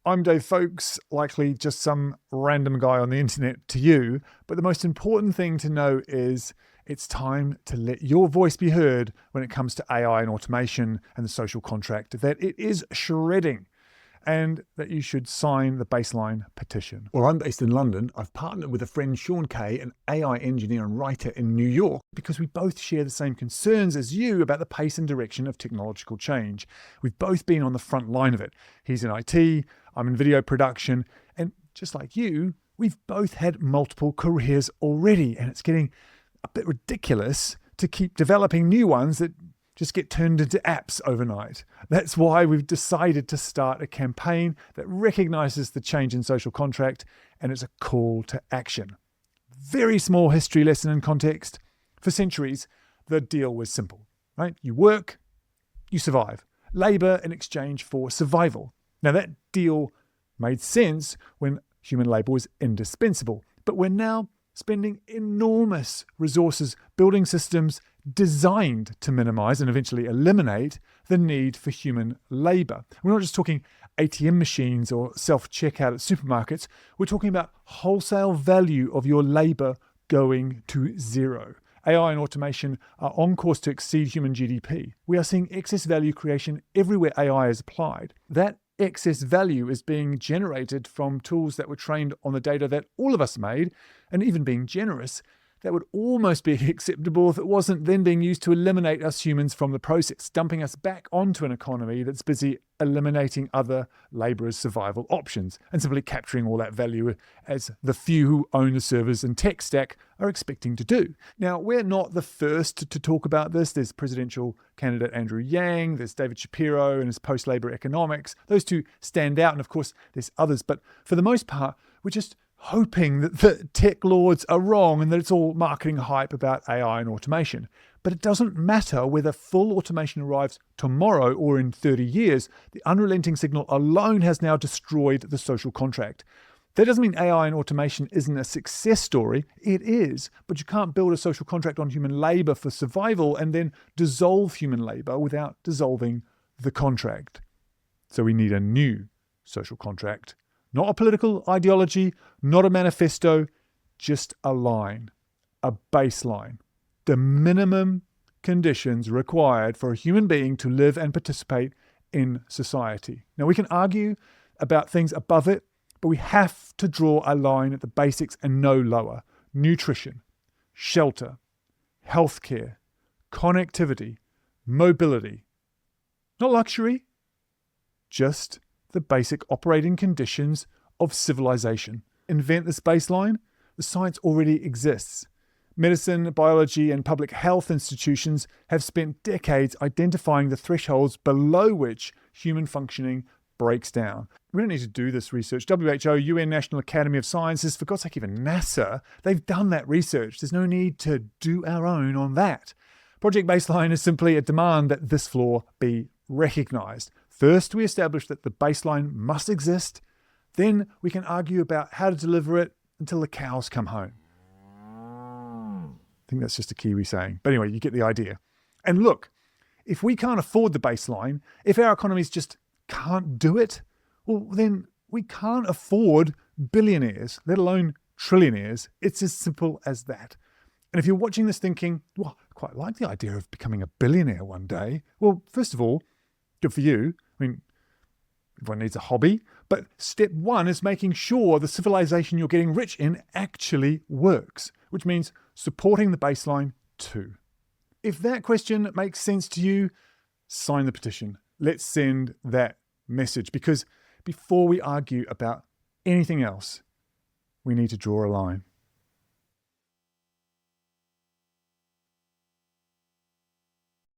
I'm Dave Folks, likely just some random guy on the internet to you, but the most important thing to know is it's time to let your voice be heard when it comes to AI and automation and the social contract, that it is shredding, and that you should sign the baseline petition. Well, I'm based in London. I've partnered with a friend, Sean Kay, an AI engineer and writer in New York. Because we both share the same concerns as you about the pace and direction of technological change. We've both been on the front line of it. He's in IT, I'm in video production, and just like you, we've both had multiple careers already, and it's getting a bit ridiculous to keep developing new ones that just get turned into apps overnight. That's why we've decided to start a campaign that recognizes the change in social contract, and it's a call to action. Very small history lesson in context. For centuries, the deal was simple, right? You work, you survive. Labor in exchange for survival. Now that deal made sense when human labor was indispensable, but we're now spending enormous resources building systems designed to minimize and eventually eliminate the need for human labor. We're not just talking ATM machines or self-checkout at supermarkets. We're talking about wholesale value of your labor going to zero. AI and automation are on course to exceed human GDP. We are seeing excess value creation everywhere AI is applied. That excess value is being generated from tools that were trained on the data that all of us made, and even being generous, that would almost be acceptable if it wasn't then being used to eliminate us humans from the process, dumping us back onto an economy that's busy eliminating other labourers' survival options and simply capturing all that value as the few who own the servers and tech stack are expecting to do. Now, we're not the first to talk about this. There's presidential candidate Andrew Yang, there's David Shapiro and his post-Labour economics. Those two stand out, and of course there's others, but for the most part, we're just hoping that the tech lords are wrong and that it's all marketing hype about AI and automation. But it doesn't matter whether full automation arrives tomorrow or in 30 years. The unrelenting signal alone has now destroyed the social contract. That doesn't mean AI and automation isn't a success story. It is, but you can't build a social contract on human labor for survival and then dissolve human labor without dissolving the contract. So we need a new social contract. Not a political ideology, not a manifesto, just a line, a baseline. The minimum conditions required for a human being to live and participate in society. Now, we can argue about things above it, but we have to draw a line at the basics and no lower. Nutrition, shelter, healthcare, connectivity, mobility. Not luxury, just the basic operating conditions of civilization. Invent this baseline? The science already exists. Medicine, biology, and public health institutions have spent decades identifying the thresholds below which human functioning breaks down. We don't need to do this research. WHO, UN National Academy of Sciences, for God's sake, even NASA, they've done that research. There's no need to do our own on that. Project Baseline is simply a demand that this flaw be recognised. First, we establish that the baseline must exist. Then we can argue about how to deliver it until the cows come home. I think that's just a Kiwi saying. But anyway, you get the idea. And look, if we can't afford the baseline, if our economies just can't do it, well, then we can't afford billionaires, let alone trillionaires. It's as simple as that. And if you're watching this thinking, well, I quite like the idea of becoming a billionaire one day. Well, first of all, good for you. I mean, everyone needs a hobby. But step one is making sure the civilization you're getting rich in actually works, which means supporting the baseline too. If that question makes sense to you, sign the petition. Let's send that message, because before we argue about anything else, we need to draw a line.